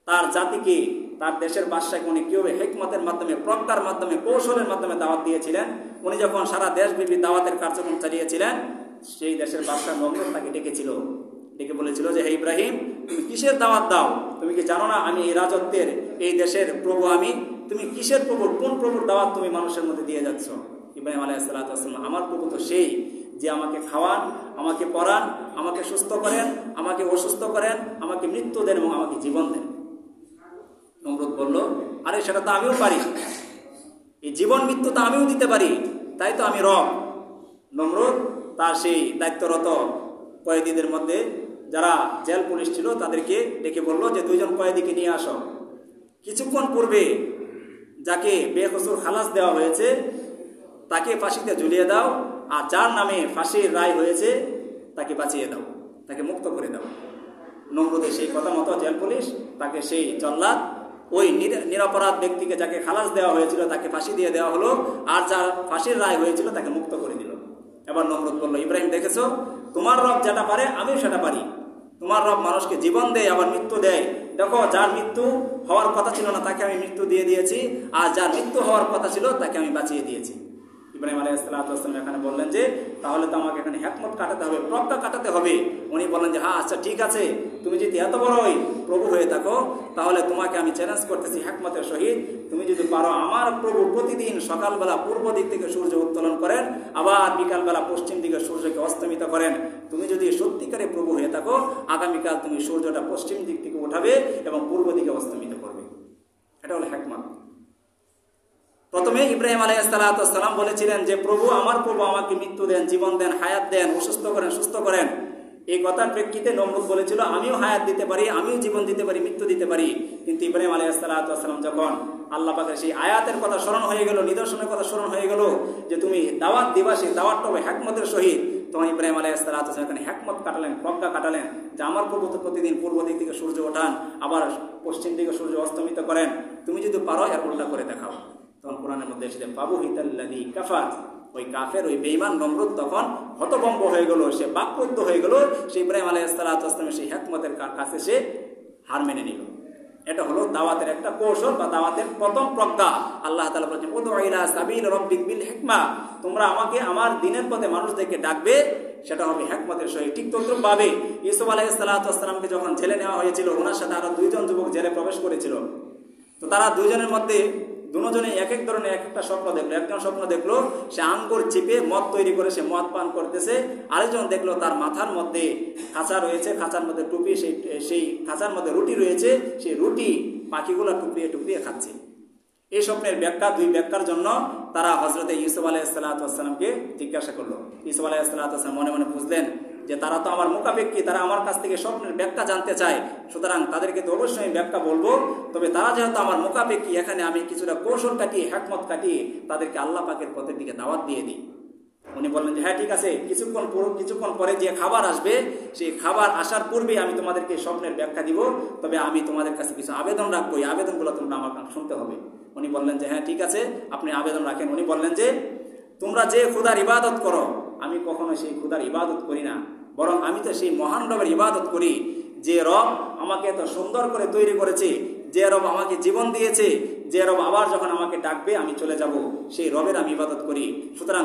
তার জাতিকে, তার দেশের বাদশাকে উনি কিভাবে হিকমতের মাধ্যমে, প্রজ্ঞার মাধ্যমে, কৌশলের মাধ্যমে দাওয়াত দিয়েছিলেন। উনি যখন সারা দেশব্যাপী দাওয়াতের কার্যক্রম চালিয়েছিলেন, সেই দেশের বাদশা নমরুদ তাকে ডেকেছিল, ডেকে বলেছিল যে হে ইব্রাহিম, তুমি কিসের দাওয়াত দাও? তুমি কি জানো না আমি এই রাজত্বের, এই দেশের প্রভু আমি? তুমি কিসের প্রভু, কোন প্রভুর দাওয়াত তুমি মানুষের মধ্যে দিয়ে যাচ্ছ? ইব্রাহিম আলাইহিস সালাম, আমার প্রভু তো সেই যে আমাকে খাওয়ান, আমাকে পড়ান, আমাকে সুস্থ করেন, আমাকে অসুস্থ করেন, আমাকে মৃত্যু দেন এবং আমাকে জীবন দেন। নমরুদ বলল, আরে সেটা তো আমিও পারি, এই জীবন মৃত্যু তো আমিও দিতে পারি, তাই তো আমি রব। নমরুদ তার সেই দায়িত্বরত কয়েদিদের মধ্যে যারা জেল পুলিশ ছিল তাদেরকে ডেকে বলল যে 2 জন কয়েদিকে নিয়ে আসো। কিছুক্ষণ পূর্বে যাকে বেকসুর খালাস দেওয়া হয়েছে তাকে ফাঁসিতে ঝুলিয়ে দাও, আর যার নামে ফাঁসির রায় হয়েছে তাকে বাঁচিয়ে দাও, তাকে মুক্ত করে দাও। নমরুদের সেই কথা মতো জেল পুলিশ তাকে সেই জল্লাদ, ওই নিরপরাধ ব্যক্তিকে যাকে খালাস দেওয়া হয়েছিল তাকে ফাঁসি দিয়ে দেওয়া হলো, আর যার ফাঁসির রায় হয়েছিল তাকে মুক্ত করে দিল। এবার নমরুদ বলল, ইব্রাহিম দেখেছো, তোমার রব যেটা পারে আমিও সেটা পারি। তোমার রব মানুষকে জীবন দেয় আবার মৃত্যু দেয়। দেখো, যার মৃত্যু হওয়ার কথা ছিল না তাকে আমি মৃত্যু দিয়ে দিয়েছি, আর যার মৃত্যু হওয়ার কথা ছিল তাকে আমি বাঁচিয়ে দিয়েছি। ইব্রাহিম আলাইহিস সালাম এখানে বললেন যে তাহলে তো আমাকে এখানে হিকমত কাটাতে হবে, প্রজ্ঞা কাটাতে হবে। উনি বললেন যে হ্যাঁ আচ্ছা ঠিক আছে, তুমি যদি এত বড়ই প্রভু হয়ে থাকো তাহলে তোমাকে আমি চ্যালেঞ্জ করতেছি হিকমতের সহিত, তুমি যদি পারো আমার প্রভু প্রতিদিন সকালবেলা পূর্ব দিক থেকে সূর্য উত্তোলন করেন, আবার বিকালবেলা পশ্চিম দিকে সূর্যকে অস্তমিত করেন, তুমি যদি সত্যিকারে প্রভু হয়ে থাকো আগামীকাল তুমি সূর্যটা পশ্চিম দিক থেকে উঠাবে এবং পূর্ব দিকে অস্তমিত করবে। এটা হলো হিকমত। প্রথমে ইব্রাহিম আলাইহিস সালাম বলেছিলেন যে প্রভু, আমার প্রভু আমাকে মৃত্যু দেন, জীবন দেন, হায়াত দেন, অসুস্থ করেন, সুস্থ করেন। এই কথার প্রেক্ষিতে নমরুদ বলেছিল আমিও হায়াত দিতে পারি, আমিও জীবন দিতে পারি, মৃত্যু দিতে পারি। কিন্তু ইব্রাহিম আলাইহিস সালাম যখন আল্লাহ পাকের সেই আয়াতের কথা স্মরণ হয়ে গেল, নিদর্শনের কথা স্মরণ হয়ে গেল যে তুমি দাওয়াত দিবা, সেই দাওয়াতটা হবে হিকমতের সহিত, তখন ইব্রাহিম আলাইহিস সালাম এখানে হিকমত কাটালেন, প্রজ্ঞা কাটালেন যে আমার প্রভু তো প্রতিদিন পূর্ব দিক থেকে সূর্য ওঠান, আবার পশ্চিম দিকে সূর্য অস্তমিত করেন, তুমি যদি পারো এর উল্টা করে দেখাও। তখন কোরআনের মধ্যে এসেছে ফাবুহিতাল্লাযী কাফার, ওই কাফের, ওই বেঈমান নমরুদ তখন হতভম্ব হয়ে গেল, সে বাক্রুদ্ধ হয়ে গেল, সে ইব্রাহিম আলাইহিস সালামের সেই হিকমতের কাছে সে হার মেনে নিল। এটা হলো দাওয়াতের একটা কৌশল বা দাওয়াতের প্রথম প্রজ্ঞা। আল্লাহ তাআলা বলেছেন উদউ ইলা সাবিল রাব্বিক বিল হিকমা, তোমরা আমাকে আমার দ্বীনের পথে মানুষদেরকে ডাকবে, সেটা হবে হিকমতের সহিত। ঠিক তদ্রূপভাবে ইউসুফ আলাইহিস সালামকে যখন জেলে নেওয়া হয়েছিল, ওনার সাথে আরো 2 জন যুবক জেলে প্রবেশ করেছিল। তো তারা 2 জনের মধ্যে দুজনে এক এক ধরনের এক একটা স্বপ্ন দেখলো। একজন স্বপ্ন দেখলো সে আঙ্গুর চিপে মদ তৈরি করে সে মদ পান করতেছে, আরেকজন দেখলো তার মাথার মধ্যে খাঁচা রয়েছে, খাঁচার মধ্যে টুপি, সেই খাঁচার মধ্যে রুটি রয়েছে, সেই রুটি পাখিগুলো টুকরিয়ে টুকরিয়ে খাচ্ছে। এই স্বপ্নের ব্যাখ্যা, 2 ব্যাখ্যার জন্য তারা হযরতে ইউসুফ আলাইহিস সালামকে জিজ্ঞাসা করলো। ইউসুফ আলাইহিস সালাম মনে মনে বুঝলেন যে তারা তো আমার মুখাপেক্ষী, তারা আমার কাছ থেকে স্বপ্নের ব্যাখ্যা জানতে চায়, সুতরাং তাদেরকে তো অবশ্যই ব্যাখ্যা বলবো। তবে তারা যেহেতু আমার মুখাপেক্ষী, এখানে আমি কিছুটা কৌশল কাটিয়ে, হিকমত কাটিয়ে তাদেরকে আল্লাহ পাকের পথের দিকে দাওয়াত দিয়ে দিই। উনি বললেন যে হ্যাঁ ঠিক আছে, কিছুক্ষণ পরে যে খাবার আসবে, সেই খাবার আসার পূর্বে আমি তোমাদেরকে স্বপ্নের ব্যাখ্যা দিব, তবে আমি তোমাদের কাছে কিছু আবেদন রাখবো, এই আবেদনগুলো তোমরা আমার কাছে শুনতে হবে। উনি বললেন যে হ্যাঁ ঠিক আছে, আপনি আবেদন রাখেন। উনি বললেন যে তোমরা যে খোদার ইবাদত করো, আমি কখনো সেই খোদার ইবাদত করি না, বরং আমি তো সেই মহান রবের ইবাদত করি, যে রব আমাকে এত সুন্দর করে তৈরি করেছে, যে রব আমাকে জীবন দিয়েছে, যে রব আবার যখন আমাকে ডাকবে আমি চলে যাব, সেই রবের আমি ইবাদত করি। সুতরাং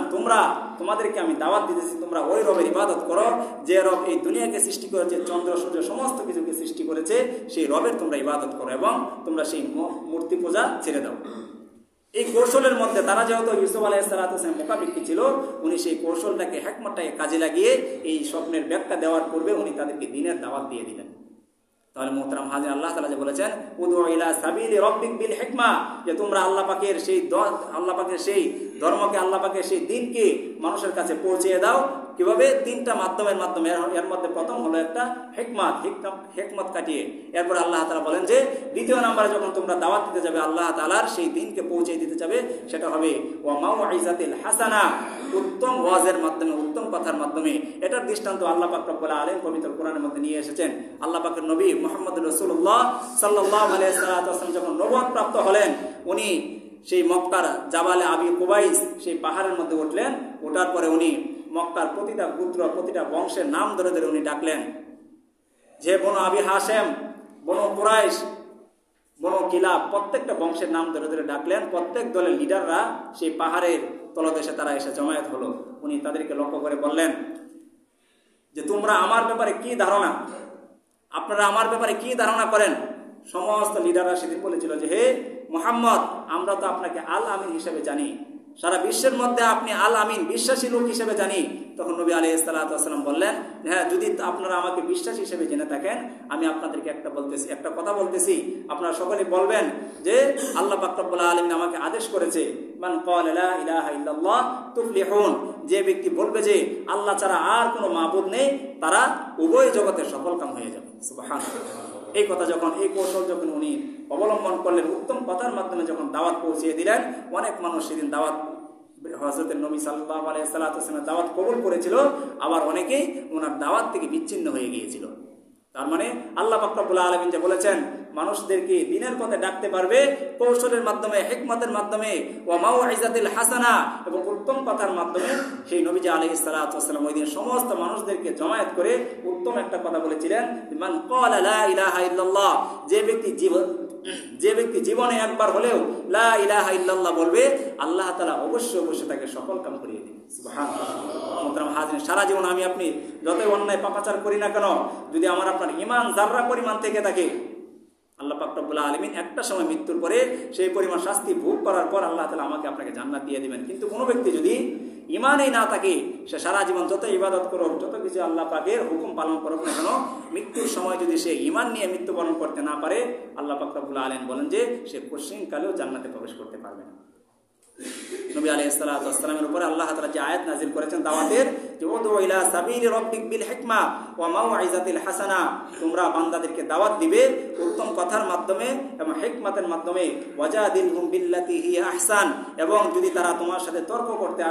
তোমাদেরকে আমি দাওয়াত দিতেছি, তোমরা ওই রবের ইবাদত করো যে রব এই দুনিয়াকে সৃষ্টি করেছে, চন্দ্র সূর্য সমস্ত কিছুকে সৃষ্টি করেছে, সেই রবের তোমরা ইবাদত করো এবং তোমরা সেই মূর্তি পূজা ছেড়ে দাও। এই কৌশলের মধ্যে তারা যেহেতু ইউসুফ আলাইহিস সালামের মুখাপেক্ষী ছিল, উনি সেই কৌশলটাকে, হিকমতটাকে কাজে লাগিয়ে এই স্বপ্নের ব্যাখ্যা দেওয়ার পূর্বে উনি তাদেরকে দ্বীনের দাওয়াত দিয়ে দিলেন। তাহলে মোহতারাম হাজির, আল্লাহ তাআলা যে বলেছেন উদউ ইলা সাবিলি রাব্বিক বিল হিকমা, যে তোমরা আল্লাহ পাকের সেই ধর্মকে, আল্লাহ পাকের সেই দ্বীনকে মানুষের কাছে পৌঁছে দাও, কিভাবে? 3টা মাধ্যমের মাধ্যমে। এর মধ্যে প্রথম হলো একটা হিকমত কাটিয়ে। এরপর আল্লাহ তাআলা বলেন যে দ্বিতীয় নম্বরে যখন তোমরা দাওয়াত দিতে যাবে আল্লাহ তাআলার সেই দিনকে পৌঁছে দিতে যাবে, সেটা হবে ওয়া মাউইজাতিল হাসানা, উত্তম ওয়াজের মাধ্যমে, উত্তম কথার মাধ্যমে। এটার দৃষ্টান্ত আল্লাহ পাক রব্বুল আলামিন পবিত্র কোরআনের মধ্যে নিয়ে এসেছেন। আল্লাহ পাকের নবী মুহাম্মদ রাসূলুল্লাহ সাল্লাল্লাহু আলাইহি ওয়াসাল্লাম যখন নবুয়ত প্রাপ্ত হলেন, উনি সেই মক্কার জাবালে আবি কুবাইস সেই পাহাড়ের মধ্যে উঠলেন। ওঠার পরে উনি মক্কার প্রতিটা গোত্র, প্রতিটা বংশের নাম ধরে ধরে উনি ডাকলেন, যে বনু আবি হাশেম, বনু কুরাইশ, বনু কিলাব, প্রত্যেকটা বংশের নাম ধরে ধরে ডাকলেন। প্রত্যেক দলের লিডাররা সেই পাহাড়ের তলদেশে তারা এসে জমায়েত হলো। উনি তাদেরকে লক্ষ্য করে বললেন যে তোমরা আমার ব্যাপারে কি ধারণা, আপনারা আমার ব্যাপারে কি ধারণা করেন? সমস্ত লিডাররা সেদিন বলেছিল যে হে মুহাম্মদ, আমরা তো আপনাকে আল আমিন হিসেবে জানি, সারা বিশ্বের মধ্যে আপনি আল আমিন, বিশ্বাসী লোক হিসেবে জানি। তখন নবী আলাইহিস সালাতু ওয়াস সালাম বললেন, হ্যাঁ, যদি আপনারা আমাকে বিশ্বাসী হিসেবে জেনে থাকেন, আমি আপনাদেরকে একটা কথা বলতেছি, আপনারা সকলে বলবেন যে আল্লাহ পাক রব্বুল আলামিন আমাকে আদেশ করেছে, মান ক্বালা লা ইলাহা ইল্লাল্লাহ তুফলিহুন, যে ব্যক্তি বলবে যে আল্লাহ ছাড়া আর কোনো মাবুদ নেই, তারা উভয় জগতের সফলকাম হয়ে যাবে। সুবহানাল্লাহ। এই কথা যখন, এই কৌশল যখন উনি অবলম্বন করলেন, উত্তম কথার মাধ্যমে যখন দাওয়াত পৌঁছিয়ে দিলেন, অনেক মানুষ সেদিন দাওয়াত, হযরতের নবী সাল্লাল্লাহু আলাইহি ওয়াসাল্লামের দাওয়াত কবুল করেছিল, আবার অনেকেই ওনার দাওয়াত থেকে বিচ্ছিন্ন হয়ে গিয়েছিল। তার মানে আল্লাহ পাক রব্বুল আলামিন যে বলেছেন মানুষদেরকে দ্বীনের পথে ডাকতে পারবে কৌশলের মাধ্যমে, হিকমতের মাধ্যমে, ওয়া মাউইজাতিল হাসানা, এবং উত্তম কথার মাধ্যমে। সেই নবীজি আলাইহিস সালাতু ওয়াস সালাম ওই দিন সমস্ত মানুষদেরকে জমায়েত করে উত্তম একটা কথা বলেছিলেন, মান ক্বালা লা ইলাহা ইল্লাল্লাহ, যে ব্যক্তি জীবনে একবার হলেও লা ইলাহা ইল্লাল্লাহ বলবে, আল্লাহ তাআলা অবশ্যই তাকে সফল কাম করিয়ে দিবেন। সুবহানাল্লাহ। মুহতারাম হাজিরিন, সারা জীবন আমি আপনি যতই অন্যায় পাপাচার করি না কেন, যদি আমার আপনার ঈমান যাররা পরিমাণ থেকে থাকে, আল্লাহ পাক রব্বুল আলামিন একটা সময় মৃত্যুর পরে সেই পরিমাণ শাস্তি ভোগ করার পর আল্লাহ তাআলা আমাকে আপনাকে জান্নাত দিয়ে দিবেন। কিন্তু কোনো ব্যক্তি যদি ঈমানই না থাকে, সে সারা জীবন যত ইবাদত করুক, যত কিছু আল্লাহ পাকের হুকুম পালন করুক না কেন, মৃত্যুর সময় যদি সে ঈমান নিয়ে মৃত্যুবরণ করতে না পারে, আল্লাহ পাক রব্বুল আলামিন বলেন যে সে কোশ্চিনকালেও জান্নাতে প্রবেশ করতে পারবে না। নবী আলাইহিস সালাতু ওয়াস সালামের উপরে আল্লাহ তাআলা যে আয়াত নাযিল করেছেন দাওয়াতের, যে উদউ ইলা সাবিলি রাব্বিক বিল হিকমা ওয়া মাউইজাতিল হাসানা, তোমরা বান্দাদেরকে দাওয়াত দিবে উত্তম কথার মাধ্যমে এবং হিকমতের মাধ্যমে, ওয়াজাদিলহুম বিল্লাতি হিয়া আহসান, এবং যদি তারা তোমার সাথে তর্ক করতে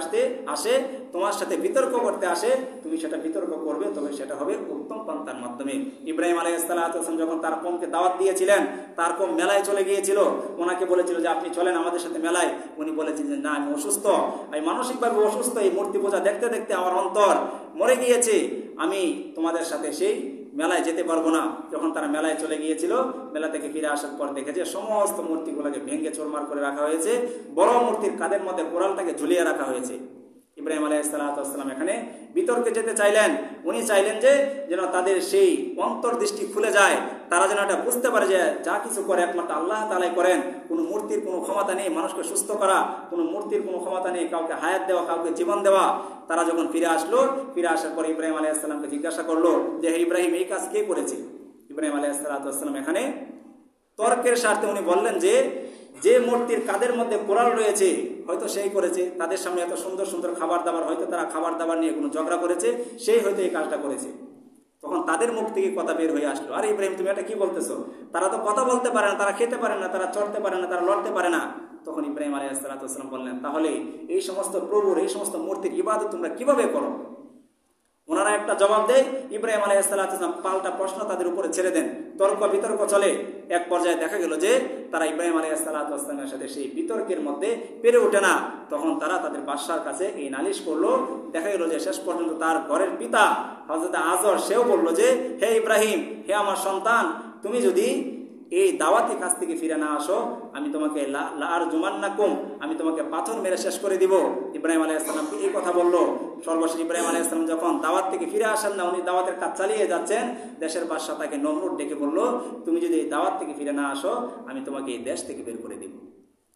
আসে, তোমার সাথে বিতর্ক করতে আসে, তুমি সেটা বিতর্ক করবে, তবে সেটা হবে উত্তম পন্থার মাধ্যমে। ইব্রাহিম আলাইহিস সালাতু ওয়াস সালাম যখন তার কওমকে দাওয়াত দিয়েছিলেন, তার কওম মেলায় চলে গিয়েছিল, ওনাকে বলেছিল যে আপনি চলেন আমাদের সাথে মেলায়। উনি বলেছিলেন যে না, আমি অসুস্থ, আমি মানসিকভাবে অসুস্থ, এই মূর্তি পূজা দেখতে দেখতে আমার অন্তর মরে গিয়েছে, আমি তোমাদের সাথে সেই মেলায় যেতে পারবো না। যখন তারা মেলায় চলে গিয়েছিল, মেলা থেকে ফিরে আসার পর দেখেছে সমস্ত মূর্তিগুলোকে ভেঙে চুরমার করে রাখা হয়েছে, বড় মূর্তির কাঁধের মধ্যে কোরালটাকে ঝুলিয়ে রাখা হয়েছে। ইব্রাহিম আলাইহিস সালাতু ওয়াস সালাম এখানে বিতর্কে যেতে চাইলেন। উনি চাইলেন যে যেন তাদের সেই অন্তর্দৃষ্টি খুলে যায়, তারা যেন এটা বুঝতে পারে যে যা কিছু করে একমাত্র আল্লাহ তাআলাই করেন, কোনো মূর্তির কোনো ক্ষমতা নেই মানুষকে সুস্থ করা, কোনো মূর্তির কোনো ক্ষমতা নেই কাউকে হায়াত দেওয়া, কাউকে জীবন দেওয়া। তারা যখন ফিরে আসার পর ইব্রাহিম আলাইহিস সালামকে জিজ্ঞাসা করলো যে হে ইব্রাহিম, এই কাজ কে করেছে? ইব্রাহিম আলাইহিস সালাতু ওয়াস সালাম এখানে তর্কের স্বার্থে উনি বললেন যে মূর্তির কাদের মধ্যে কোরাল রয়েছে হয়তো সেই করেছে, তাদের সামনে এত সুন্দর সুন্দর খাবার দাবার, হয়তো তারা খাবার দাবার নিয়ে কোনো ঝগড়া করেছে, সেই হয়তো এই কাজটা করেছে। তখন তাদের মুখ থেকে কথা বের হয়ে আসলো, আরে ইব্রাহিম, তুমি এটা কি বলতেছো? তারা তো কথা বলতে পারে না, তারা খেতে পারে না, তারা চড়তে পারে না, তারা লড়তে পারে না। তখন ইব্রাহিম আলাইহিস সালাতু ওয়াস সালাম বললেন, তাহলে এই সমস্ত প্রভুর, এই সমস্ত মূর্তির ইবাদত তোমরা কিভাবে করো? ওনারা একটা জবাব দেয়, ইব্রাহিম আলাইহিস সালাতু ওয়াস সালাম পাল্টা প্রশ্ন তাদের উপরে ছেড়ে দেন, তর্ক বিতর্ক চলে। এক পর্যায়ে দেখা গেল যে তারা ইব্রাহিম আলাইহিস সালাতু ওয়াস সালামের সাথে সেই বিতর্কের মধ্যে পেরে ওঠে না। তখন তারা তাদের বাদশার কাছে এই নালিশ করলো। দেখা গেল যে শেষ পর্যন্ত তার ঘরের পিতা হযরত আজর, সেও বলল যে হে ইব্রাহিম, হে আমার সন্তান, তুমি যদি এই দাওয়াতি কাজ থেকে ফিরে না আসো, আমি তোমাকে আমি তোমাকে পাথর মেরে শেষ করে দিব। ইব্রাহিম আলাইহিস সালাম এই কথা বললো। সর্বশেষ ইব্রাহিম আলাইহিস সালাম যখন দাওয়াত থেকে ফিরে আসেন না, উনি দাওয়াতের কাজ চালিয়ে যাচ্ছেন, দেশের বাদশা তাকে নমরুদ ডেকে বললো, তুমি যদি এই দাওয়াত থেকে ফিরে না আসো, আমি তোমাকে এই দেশ থেকে বের করে দিব।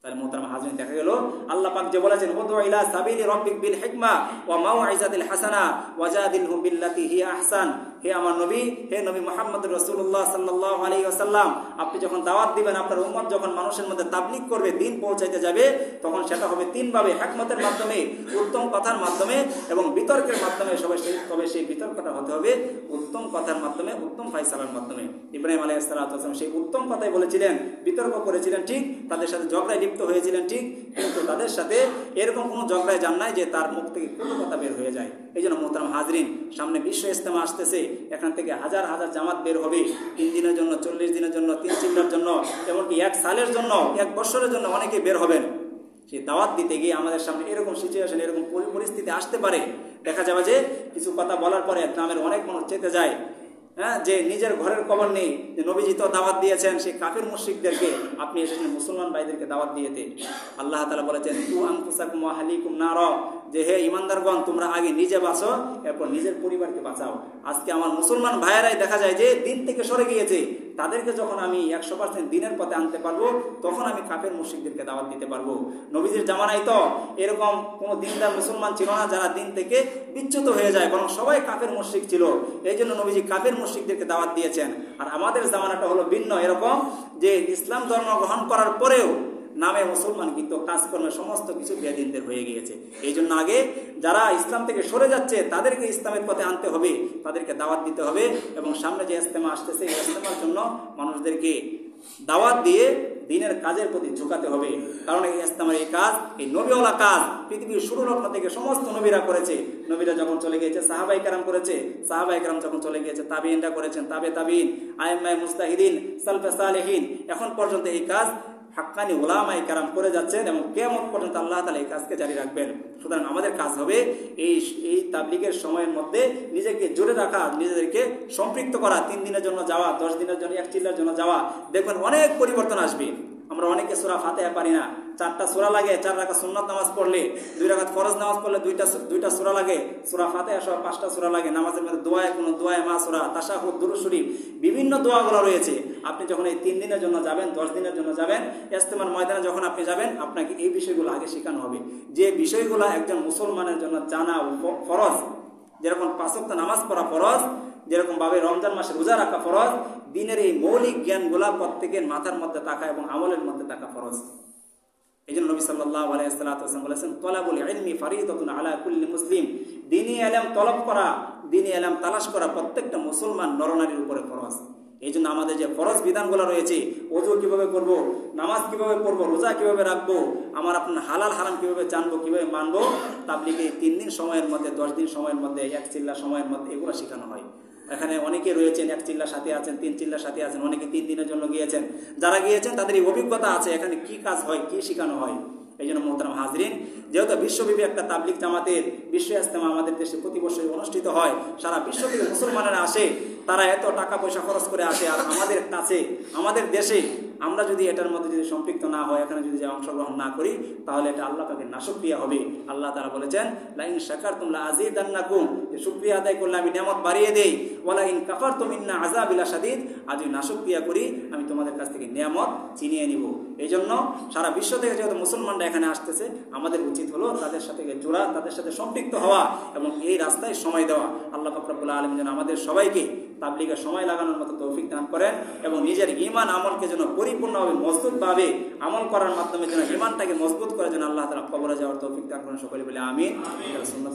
তাহলে মুহতারাম হাজিরিন, দেখা গেল আল্লাহ পাক যে বলেছেন উদউ ইলা সাবিলি রাব্বিক বিল হিকমা ওয়া মাউইজাতিল হাসানা ওয়াজাদিলহুম বিল্লাতি হিয়া আহসান, হে আমার নবী, হে নবী মুহাম্মদ রাসূলুল্লাহ সাল্লাল্লাহু আলাইহি ওয়াসাল্লাম, আপনি যখন দাওয়াত দিবেন, আপনার উম্মত যখন মানুষের মধ্যে তাবলীগ করবে, দ্বীন পৌঁছাইতে যাবে, তখন সেটা হবে তিনভাবে: হিকমতের মাধ্যমে, উত্তম কথার মাধ্যমে এবং বিতর্কের মাধ্যমে। তবে সেই বিতর্কটা হতে হবে উত্তম কথার মাধ্যমে, উত্তম ফায়সালার মাধ্যমে। ইব্রাহিম আলাইহিস সালাতু ওয়াস সালাম সেই উত্তম কথাই বলেছিলেন, বিতর্ক করেছিলেন ঠিক, তাদের সাথে ঝগড়ায় লিপ্ত হয়েছিলেন ঠিক, কিন্তু তাদের সাথে এরকম কোনো ঝগড়ায় যান নাই যে তার মুখ থেকে কোনো কথা বের হয়ে যায়। এই জন্য মোহতারাম হাজরিন, সামনে বিশ্ব ইজতেমা আসতেছে, এখান থেকে হাজার হাজার জামাত বের হবে 3 দিনের জন্য, 40 দিনের জন্য, 3 চিল্লার জন্য, এমনকি 1 সালের জন্য, 1 বছরের জন্য অনেকে বের হবেন। সেই দাওয়াত দিতে গিয়ে আমাদের সামনে এরকম সিচুয়েশন, এরকম পরিস্থিতি আসতে পারে, দেখা যাবে যে কিছু কথা বলার পরে গ্রামের অনেক মানুষ চেতে যায়, হ্যাঁ, যে নিজের ঘরের খবর নেই, যে নবীজি তো দাওয়াত দিয়েছেন সেই কাফির মুশরিকদেরকে, আপনি এসেছেন মুসলমান ভাইদেরকে দাওয়াত দিয়েতে। আল্লাহ তাআলা বলেছেন, তু আনফুসাকুম ওয়া আহলিকুম নার, যে হে ইমানদারগণ, তোমরা আগে নিজে বাঁচো, এরপর নিজের পরিবারকে বাঁচাও। আজকে আমার মুসলমান ভাইয়েরাই দেখা যায় যে দিন থেকে সরে গিয়েছে, তাদেরকে যখন আমি 100% দিনের পথে আনতে পারবো, তখন আমি কাফের মুশরিকদেরকে দাওয়াত দিতে পারবো। নবীজির জামানায় তো এরকম কোনো দিনদার মুসলমান ছিল না যারা দিন থেকে বিচ্যুত হয়ে যায়, বরং সবাই কাফের মুশরিক ছিল। এই জন্য নবীজি কাফের মুশরিকদেরকে দাওয়াত দিয়েছেন। আর আমাদের জামানাটা হলো ভিন্ন, এরকম যে ইসলাম ধর্ম গ্রহণ করার পরেও নামে মুসলমান, কিন্তু কাজকর্মে সমস্ত কিছু বেদিনদের হয়ে গিয়েছে। এই জন্য আগে যারা ইসলাম থেকে সরে যাচ্ছে তাদেরকে ইসলামের পথে আনতে হবে, তাদেরকে দাওয়াত দিতে হবে, এবং সামনে যে ইজতেমা আসতেছে এই ইজতেমার জন্য মানুষদেরকে দাওয়াত দিয়ে দিনের কাজের প্রতি ঝুঁকাতে হবে। কারণ এই ইজতেমার এই কাজ, এই নবীওয়ালা কাজ পৃথিবীর শুরু লগ্ন থেকে সমস্ত নবীরা করেছে। নবীরা যখন চলে গিয়েছে সাহাবায়ে কেরাম করেছে, সাহাবায়ে কেরাম যখন চলে গিয়েছে তাবিঈনরা করেছেন, তাবে তাবিঈন, আইম্মায়ে মুজতাহিদিন, সালফে সালেহিন, এখন পর্যন্ত এই কাজ হাক্কানি উলামায়ে কেরাম করে যাচ্ছেন এবং কিয়ামত পর্যন্ত আল্লাহ তাআলা এই কাজকে জারি রাখবেন। সুতরাং আমাদের কাজ হবে এই তাবলীগের সময়ের মধ্যে নিজেকে জুড়ে রাখা, নিজেদেরকে সম্পৃক্ত করা। 3 দিনের জন্য যাওয়া, 10 দিনের জন্য, 1 চিল্লার জন্য যাওয়া, দেখবেন অনেক পরিবর্তন আসবে। আমরা অনেকে সূরা ফাতিহা পারি না, 4টা সূরা লাগে, 4 রাকাত সুন্নাত নামাজ পড়লে, 2 রাকাত ফরজ নামাজ পড়লে দুইটা সূরা লাগে, সূরা ফাতিহা সহ 5টা সূরা লাগে। নামাজের মধ্যে দোয়ায় কোনো দোয়ায় মাসুরা, তাশাহুদ, দুরূদ শরীফ, বিভিন্ন দোয়াগুলো রয়েছে। আপনি যখন এই 3 দিনের জন্য যাবেন, 10 দিনের জন্য যাবেন, ইজতেমার ময়দানে যখন আপনি যাবেন, আপনাকে এই বিষয়গুলো আগে শেখানো হবে, যে বিষয়গুলো একজন মুসলমানের জন্য জানা ফরজ। যেরকম 5 ওয়াক্ত নামাজ পড়া ফরজ, যেরকম ভাবে রমজান মাসে রোজা রাখা ফরজ, দিনের এই মৌলিক জ্ঞানগুলা প্রত্যেকের মাথার মধ্যে থাকা এবং আমলের মধ্যে থাকা ফরজ। এই জন্য নবী সাল্লাল্লাহু আলাইহি ওয়াসাল্লাম বলেছেন, তলাবুল ইলমি ফারিদাতুন আলা কুল্লি মুসলিম, দ্বীনি ইলম তলব করা, দ্বীনি ইলম তালাশ করা প্রত্যেকটা মুসলমান নরনারীর উপরে ফরজ। এই জন্য আমাদের যে ফরজ বিধানগুলো রয়েছে, ওযু কিভাবে করব, নামাজ কিভাবে পড়ব, রোজা কিভাবে রাখবো, আমার আপনার হালাল হারাম কিভাবে জানবো, কিভাবে মানবো, তাবলীগে 3 দিন সময়ের মধ্যে, 10 দিন সময়ের মধ্যে, 1 চিল্লা সময়ের মধ্যে এগুলো শেখানো হয়। এখানে অনেকে রয়েছেন 1 চিল্লার সাথে আছেন, 3 চিল্লার সাথে আছেন, অনেকে 3 দিনের জন্য গিয়েছেন। যারা গিয়েছেন তাদের এই অভিজ্ঞতা আছে এখানে কি কাজ হয়, কি শেখানো হয়। এই জন্য মোহতারাম হাজরিন, যেহেতু বিশ্বব্যাপী একটা তাবলীগ জামাতের বিশ্ব ইজতেমা আমাদের দেশে প্রতি বছরই অনুষ্ঠিত হয়, সারা বিশ্ব থেকে মুসলমানেরা আসে, তারা এত টাকা পয়সা খরচ করে আসে, আর আমাদের কাছে, আমাদের দেশে আমরা যদি এটার মধ্যে যদি সম্পৃক্ত না হয়, এখানে যদি অংশগ্রহণ না করি, তাহলে এটা আল্লাহ পাকের নাশুকরিয়া হবে। আল্লাহ তাআলা বলেছেন, লা ইন শাকারতুম লা আযীদান্নাকুম, যে শুকরিয়া আদায় করলে আমি নিয়ামত বাড়িয়ে দেই, ওয়ালা ইন কাফারতুম ইন্না আযাবি লাশাদীদ, আর যদি নাশুকরিয়া করি আমি তোমাদের কাছ থেকে নিয়ামত ছিনিয়ে নিব। এই জন্য সারা বিশ্ব থেকে যেহেতু মুসলমানরা এখানে আসতেছে, আমাদের উচিত হলো তাদের সাথে জোড়া, তাদের সাথে সম্পৃক্ত হওয়া এবং এই রাস্তায় সময় দেওয়া। আল্লাহ পাক রব্বুল আলামিন যেন আমাদের সবাইকে তাবলীগে সময় লাগানোর মতো তৌফিক দান করেন এবং নিজের ঈমান আমলকে যেন পরিপূর্ণভাবে মজবুতভাবে আমল করার মাধ্যমে যেন ঈমানটাকে মজবুত করে যেন আল্লাহ তাআলা কবরে যাওয়ার তৌফিক দান করেন। সকলে বলে আমিন। সুন্নাত